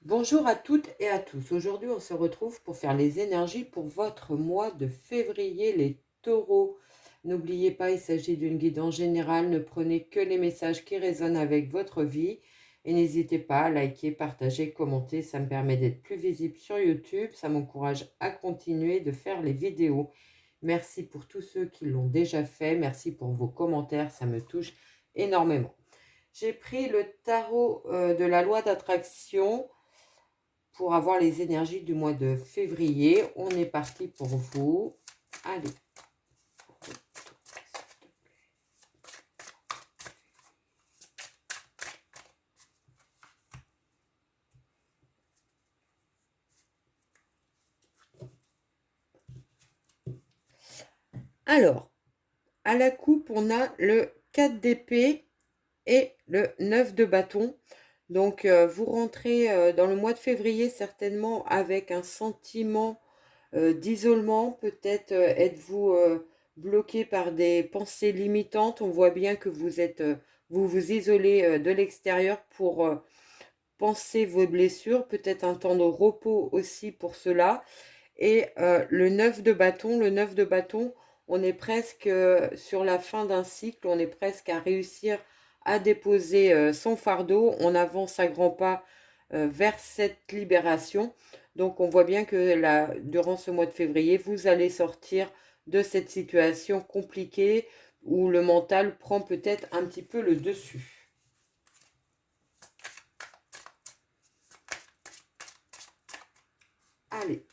Bonjour à toutes et à tous. Aujourd'hui, on se retrouve pour faire les énergies pour votre mois de février, les taureaux. N'oubliez pas, il s'agit d'une guidance générale. Ne prenez que les messages qui résonnent avec votre vie. Et n'hésitez pas à liker, partager, commenter. Ça me permet d'être plus visible sur YouTube. Ça m'encourage à continuer de faire les vidéos. Merci pour tous ceux qui l'ont déjà fait. Merci pour vos commentaires. Ça me touche énormément. J'ai pris le tarot de la loi d'attraction pour avoir les énergies du mois de février. On est parti pour vous. Allez. Alors, à la coupe, on a le 4 d'épée et le 9 de bâton. Donc, vous rentrez dans le mois de février certainement avec un sentiment d'isolement. Peut-être êtes-vous bloqué par des pensées limitantes. On voit bien que vous vous isolez de l'extérieur pour penser vos blessures. Peut-être un temps de repos aussi pour cela. Et le 9 de bâton, on est presque sur la fin d'un cycle. On est presque à réussir à déposer son fardeau. On avance à grands pas vers cette libération. Donc on voit bien que durant ce mois de février, vous allez sortir de cette situation compliquée où le mental prend peut-être un petit peu le dessus. Allez.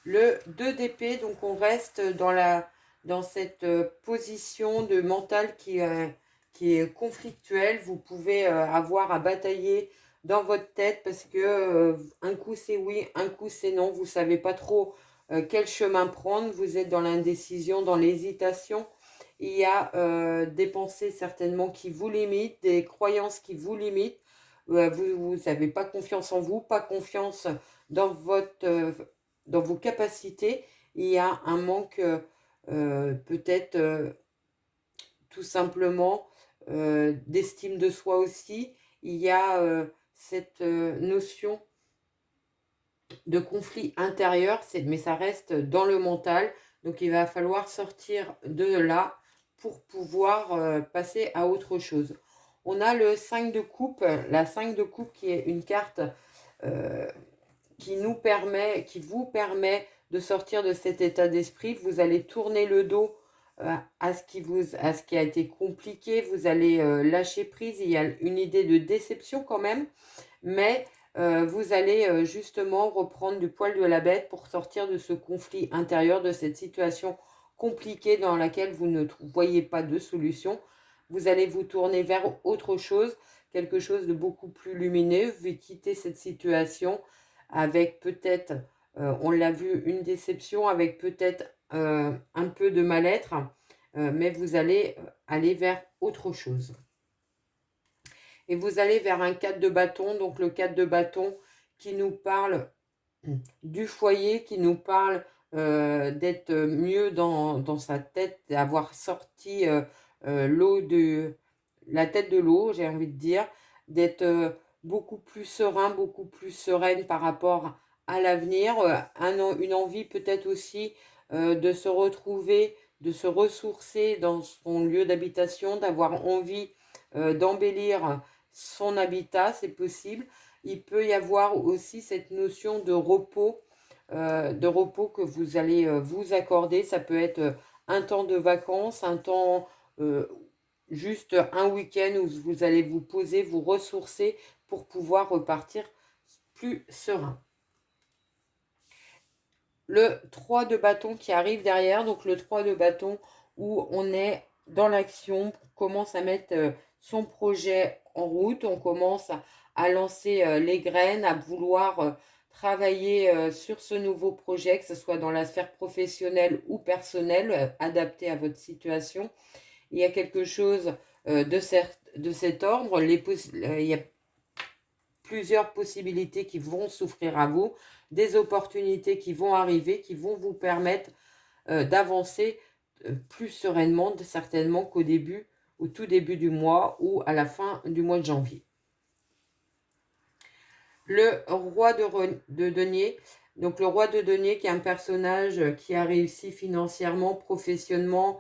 Le 2 d'épée, donc on reste dans cette position de mental qui est conflictuelle. Vous pouvez avoir à batailler dans votre tête parce que un coup c'est oui, un coup c'est non. Vous ne savez pas trop quel chemin prendre. Vous êtes dans l'indécision, dans l'hésitation. Il y a des pensées certainement qui vous limitent, des croyances qui vous limitent. Vous n'avez pas confiance en vous, pas confiance dans dans vos capacités. Il y a un manque peut-être tout simplement d'estime de soi aussi. Il y a cette notion de conflit intérieur, mais ça reste dans le mental. Donc il va falloir sortir de là pour pouvoir passer à autre chose. On a le 5 de coupe, la 5 de coupe qui est une carte euh, qui vous permet de sortir de cet état d'esprit. Vous allez tourner le dos à ce qui a été compliqué. Vous allez lâcher prise. Il y a une idée de déception quand même, mais vous allez justement reprendre du poil de la bête pour sortir de ce conflit intérieur, de cette situation compliquée dans laquelle vous ne voyez pas de solution. Vous allez vous tourner vers autre chose, quelque chose de beaucoup plus lumineux. Vous quitter cette situation avec peut-être, on l'a vu, une déception, avec peut-être un peu de mal-être, mais vous allez aller vers autre chose. Et vous allez vers un 4 de bâton, donc le 4 de bâton qui nous parle du foyer, qui nous parle d'être mieux dans sa tête, d'avoir sorti l'eau de la tête de l'eau, j'ai envie de dire, d'être beaucoup plus serein, beaucoup plus sereine par rapport à l'avenir, une envie peut-être aussi de se retrouver, de se ressourcer dans son lieu d'habitation, d'avoir envie d'embellir son habitat, c'est possible. Il peut y avoir aussi cette notion de repos que vous allez vous accorder. Ça peut être un temps de vacances, un temps juste un week-end où vous allez vous poser, vous ressourcer pour pouvoir repartir plus serein. Le 3 de bâton qui arrive derrière, donc le 3 de bâton où on est dans l'action, on commence à mettre son projet en route, on commence à lancer les graines, à vouloir travailler sur ce nouveau projet, que ce soit dans la sphère professionnelle ou personnelle, adapté à votre situation. Il y a quelque chose de cet ordre. Il y a plusieurs possibilités qui vont s'offrir à vous, des opportunités qui vont arriver, qui vont vous permettre d'avancer plus sereinement, certainement qu'au début, tout début du mois ou à la fin du mois de janvier. Le roi de denier. Donc le roi de denier qui est un personnage qui a réussi financièrement, professionnellement,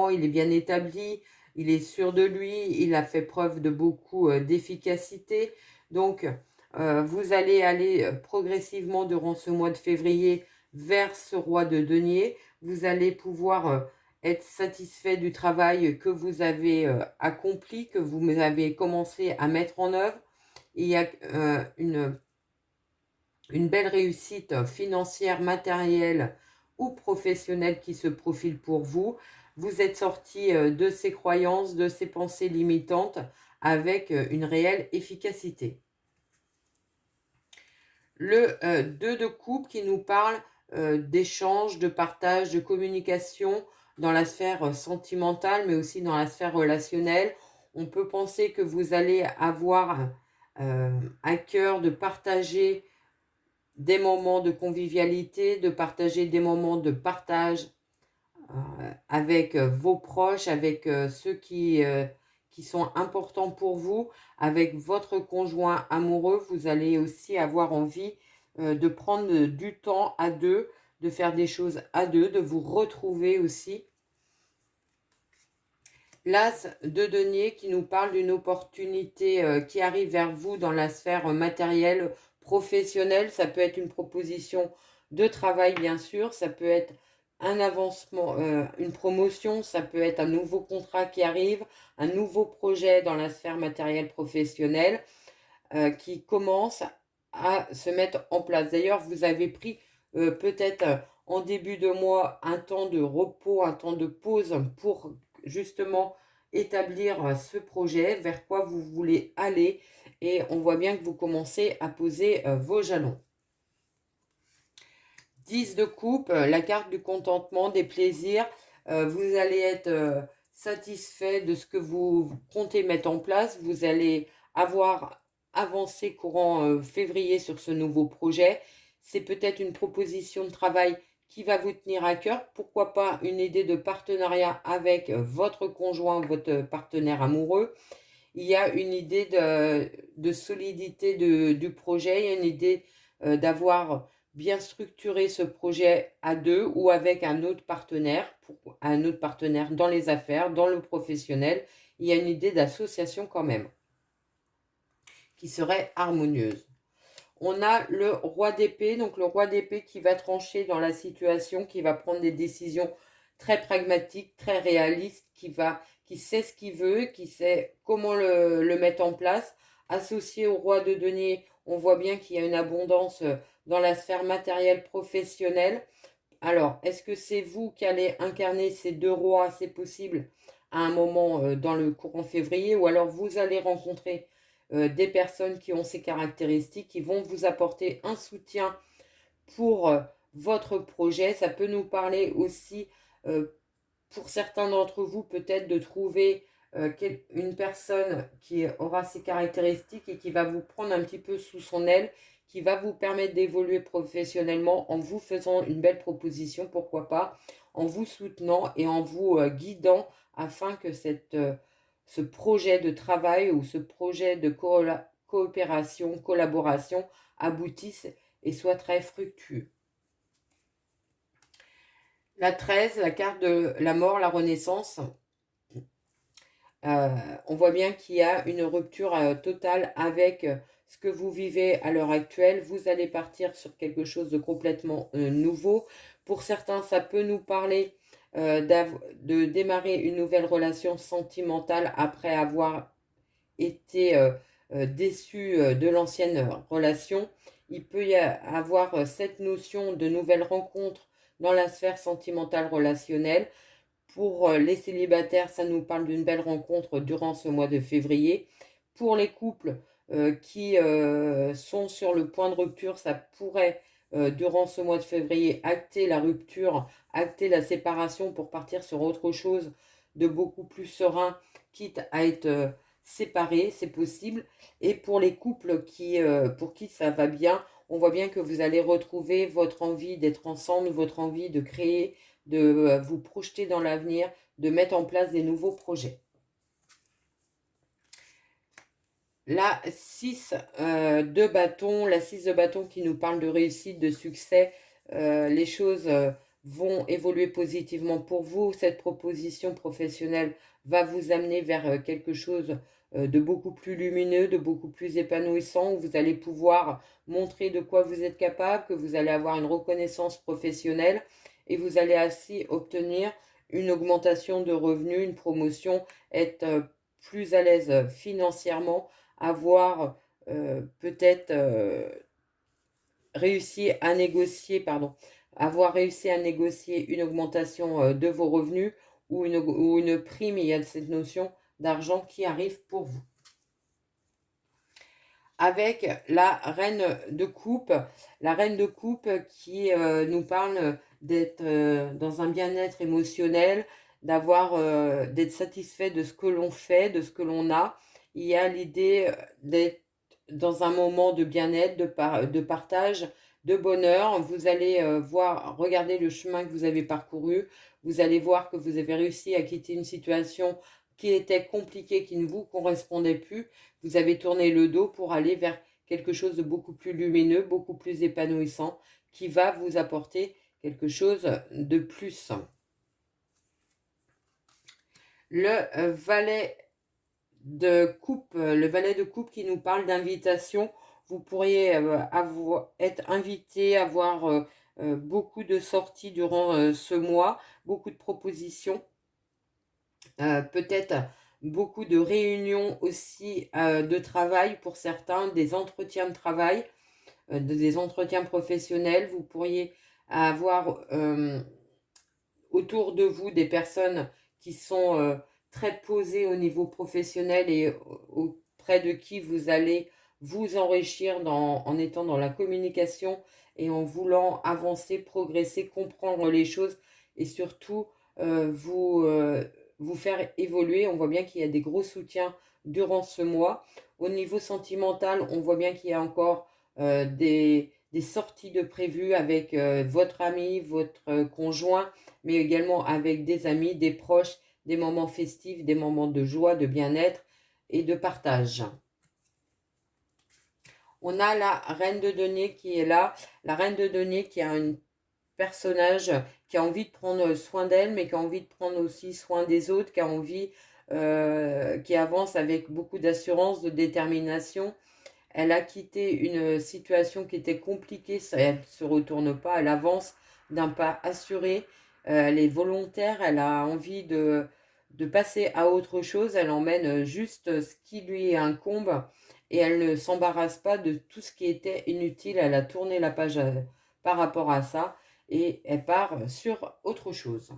il est bien établi, il est sûr de lui, il a fait preuve de beaucoup d'efficacité. Donc vous allez aller progressivement durant ce mois de février vers ce roi de denier. Vous allez pouvoir être satisfait du travail que vous avez accompli, que vous avez commencé à mettre en œuvre. Il y a une belle réussite financière, matérielle ou professionnelle qui se profile pour vous. Vous êtes sorti de ces croyances, de ces pensées limitantes avec une réelle efficacité. Le 2 de coupe qui nous parle d'échange, de partage, de communication dans la sphère sentimentale, mais aussi dans la sphère relationnelle. On peut penser que vous allez avoir à cœur de partager des moments de convivialité, de partager des moments de partage avec vos proches, avec ceux qui sont importants pour vous, avec votre conjoint amoureux. Vous allez aussi avoir envie de prendre du temps à deux, de faire des choses à deux, de vous retrouver aussi. L'As de denier qui nous parle d'une opportunité qui arrive vers vous dans la sphère matérielle, professionnelle. Ça peut être une proposition de travail, bien sûr. Ça peut être un avancement, une promotion. Ça peut être un nouveau contrat qui arrive, un nouveau projet dans la sphère matérielle professionnelle qui commence à se mettre en place. D'ailleurs, vous avez pris peut-être en début de mois un temps de repos, un temps de pause pour justement établir ce projet, vers quoi vous voulez aller. Et on voit bien que vous commencez à poser vos jalons. 10 de coupe, la carte du contentement, des plaisirs. Vous allez être satisfait de ce que vous comptez mettre en place. Vous allez avoir avancé courant février sur ce nouveau projet. C'est peut-être une proposition de travail qui va vous tenir à cœur. Pourquoi pas une idée de partenariat avec votre conjoint, votre partenaire amoureux. Il y a une idée de solidité du projet. Il y a une idée d'avoir bien structuré ce projet à deux ou avec un autre partenaire dans les affaires, dans le professionnel. Il y a une idée d'association quand même qui serait harmonieuse. On a le roi d'épée, donc le roi d'épée qui va trancher dans la situation, qui va prendre des décisions très pragmatiques, très réalistes, qui sait ce qu'il veut, qui sait comment le mettre en place. Associé au roi de denier, on voit bien qu'il y a une abondance dans la sphère matérielle professionnelle. Alors, est-ce que c'est vous qui allez incarner ces deux rois, c'est possible, à un moment dans le courant février, ou alors vous allez rencontrer des personnes qui ont ces caractéristiques, qui vont vous apporter un soutien pour votre projet. Ça peut nous parler aussi, pour certains d'entre vous, peut-être de trouver une personne qui aura ces caractéristiques et qui va vous prendre un petit peu sous son aile, qui va vous permettre d'évoluer professionnellement en vous faisant une belle proposition, pourquoi pas, en vous soutenant et en vous guidant afin que ce projet de travail ou ce projet de coopération, collaboration aboutisse et soit très fructueux. La 13, la carte de la mort, la renaissance. On voit bien qu'il y a une rupture totale avec ce que vous vivez à l'heure actuelle. Vous allez partir sur quelque chose de complètement nouveau. Pour certains, ça peut nous parler de démarrer une nouvelle relation sentimentale après avoir été déçu de l'ancienne relation. Il peut y avoir cette notion de nouvelle rencontre dans la sphère sentimentale relationnelle. Pour les célibataires, ça nous parle d'une belle rencontre durant ce mois de février. Pour les couples qui sont sur le point de rupture, ça pourrait, durant ce mois de février, acter la rupture, acter la séparation pour partir sur autre chose de beaucoup plus serein, quitte à être séparés, c'est possible. Et pour les couples pour qui ça va bien, on voit bien que vous allez retrouver votre envie d'être ensemble, votre envie de créer, de vous projeter dans l'avenir, de mettre en place des nouveaux projets. La 6 de bâton, la 6 de bâton qui nous parle de réussite, de succès, les choses vont évoluer positivement pour vous. Cette proposition professionnelle va vous amener vers quelque chose de beaucoup plus lumineux, de beaucoup plus épanouissant, où vous allez pouvoir montrer de quoi vous êtes capable, que vous allez avoir une reconnaissance professionnelle et vous allez ainsi obtenir une augmentation de revenus, une promotion, être plus à l'aise financièrement, avoir peut-être réussi à négocier, pardon, avoir réussi à négocier une augmentation de vos revenus ou une prime. Il y a cette notion d'argent qui arrive pour vous. Avec la reine de coupe qui nous parle d'être dans un bien-être émotionnel, d'être satisfait de ce que l'on fait, de ce que l'on a. Il y a l'idée d'être dans un moment de bien-être, de partage, de bonheur. Vous allez regarder le chemin que vous avez parcouru. Vous allez voir que vous avez réussi à quitter une situation qui était compliquée, qui ne vous correspondait plus. Vous avez tourné le dos pour aller vers quelque chose de beaucoup plus lumineux, beaucoup plus épanouissant, qui va vous apporter quelque chose de plus. Le valet de coupe qui nous parle d'invitation. Vous pourriez être invité, avoir beaucoup de sorties durant ce mois, beaucoup de propositions, peut-être beaucoup de réunions aussi de travail pour certains, des entretiens de travail, des entretiens professionnels. Vous pourriez avoir autour de vous des personnes qui sont très posées au niveau professionnel et auprès de qui vous allez vous enrichir en étant dans la communication et en voulant avancer, progresser, comprendre les choses et surtout vous faire évoluer. On voit bien qu'il y a des gros soutiens durant ce mois. Au niveau sentimental, on voit bien qu'il y a encore des sorties de prévues avec votre ami, votre conjoint, mais également avec des amis, des proches, des moments festifs, des moments de joie, de bien-être et de partage. On a la reine de denier qui est là, la reine de denier qui a un personnage qui a envie de prendre soin d'elle, mais qui a envie de prendre aussi soin des autres, qui a envie, qui avance avec beaucoup d'assurance, de détermination. Elle a quitté une situation qui était compliquée, elle ne se retourne pas, elle avance d'un pas assuré, elle est volontaire, elle a envie de passer à autre chose, elle emmène juste ce qui lui incombe et elle ne s'embarrasse pas de tout ce qui était inutile, elle a tourné la page par rapport à ça et elle part sur autre chose.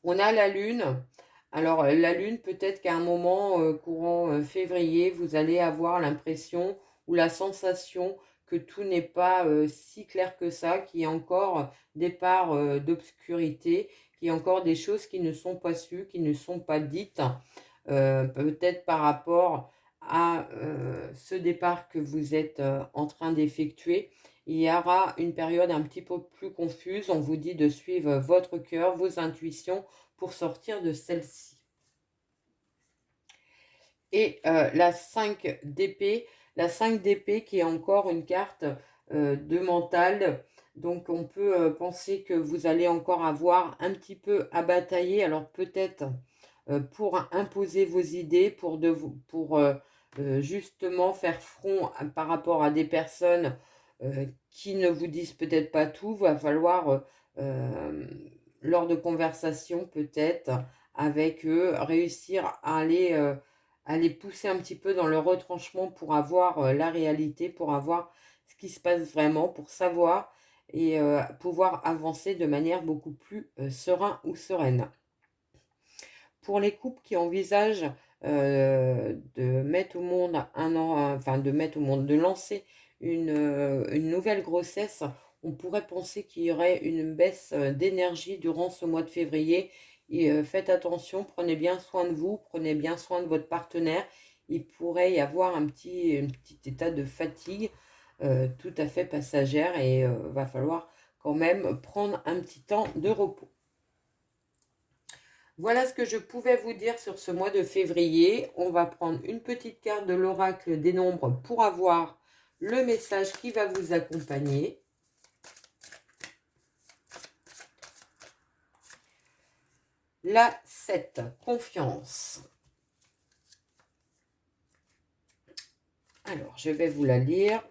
On a la lune. Alors, la lune, peut-être qu'à un moment courant février, vous allez avoir l'impression ou la sensation que tout n'est pas si clair que ça, qu'il y a encore des parts d'obscurité, qu'il y a encore des choses qui ne sont pas sues, qui ne sont pas dites, peut-être par rapport à ce départ que vous êtes en train d'effectuer. Il y aura une période un petit peu plus confuse. On vous dit de suivre votre cœur, vos intuitions pour sortir de celle-ci. Et la 5 d'épée, la 5 d'épée qui est encore une carte de mental. Donc on peut penser que vous allez encore avoir un petit peu à batailler. Alors peut-être pour imposer vos idées, pour justement faire front par rapport à des personnes qui ne vous disent peut-être pas tout. Va falloir, lors de conversations peut-être avec eux, réussir à les pousser un petit peu dans le retranchement pour avoir la réalité, pour avoir ce qui se passe vraiment, pour savoir et pouvoir avancer de manière beaucoup plus serein ou sereine. Pour les couples qui envisagent de mettre au monde de lancer une nouvelle grossesse, on pourrait penser qu'il y aurait une baisse d'énergie durant ce mois de février. Et faites attention, prenez bien soin de vous, prenez bien soin de votre partenaire. Il pourrait y avoir un petit état de fatigue tout à fait passagère et va falloir quand même prendre un petit temps de repos. Voilà ce que je pouvais vous dire sur ce mois de février. On va prendre une petite carte de l'oracle des nombres pour avoir le message qui va vous accompagner. La 7, confiance. Alors, je vais vous la lire.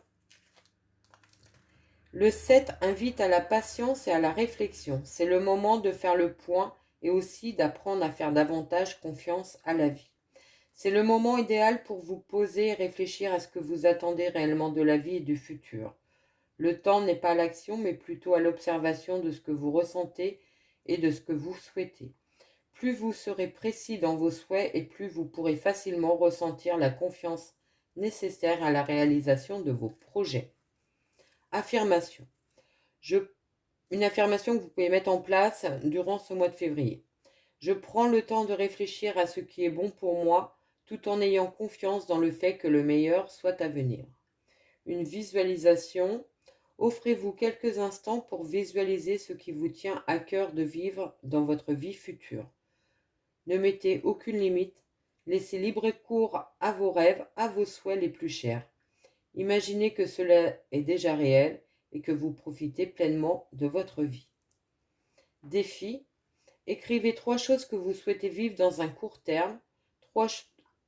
Le 7 invite à la patience et à la réflexion. C'est le moment de faire le point et aussi d'apprendre à faire davantage confiance à la vie. C'est le moment idéal pour vous poser et réfléchir à ce que vous attendez réellement de la vie et du futur. Le temps n'est pas à l'action, mais plutôt à l'observation de ce que vous ressentez et de ce que vous souhaitez. Plus vous serez précis dans vos souhaits et plus vous pourrez facilement ressentir la confiance nécessaire à la réalisation de vos projets. Affirmation. Une affirmation que vous pouvez mettre en place durant ce mois de février. Je prends le temps de réfléchir à ce qui est bon pour moi, tout en ayant confiance dans le fait que le meilleur soit à venir. Une visualisation. Offrez-vous quelques instants pour visualiser ce qui vous tient à cœur de vivre dans votre vie future. Ne mettez aucune limite. Laissez libre cours à vos rêves, à vos souhaits les plus chers. Imaginez que cela est déjà réel et que vous profitez pleinement de votre vie. Défi. Écrivez 3 choses que vous souhaitez vivre dans un court terme, 3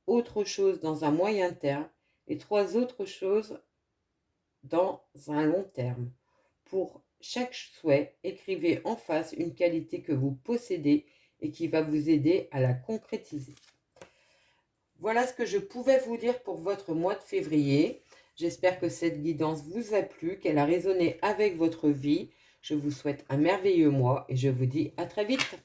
autres choses dans un moyen terme et 3 autres choses dans un long terme. Pour chaque souhait, écrivez en face une qualité que vous possédez et qui va vous aider à la concrétiser. Voilà ce que je pouvais vous dire pour votre mois de février. J'espère que cette guidance vous a plu, qu'elle a résonné avec votre vie. Je vous souhaite un merveilleux mois et je vous dis à très vite.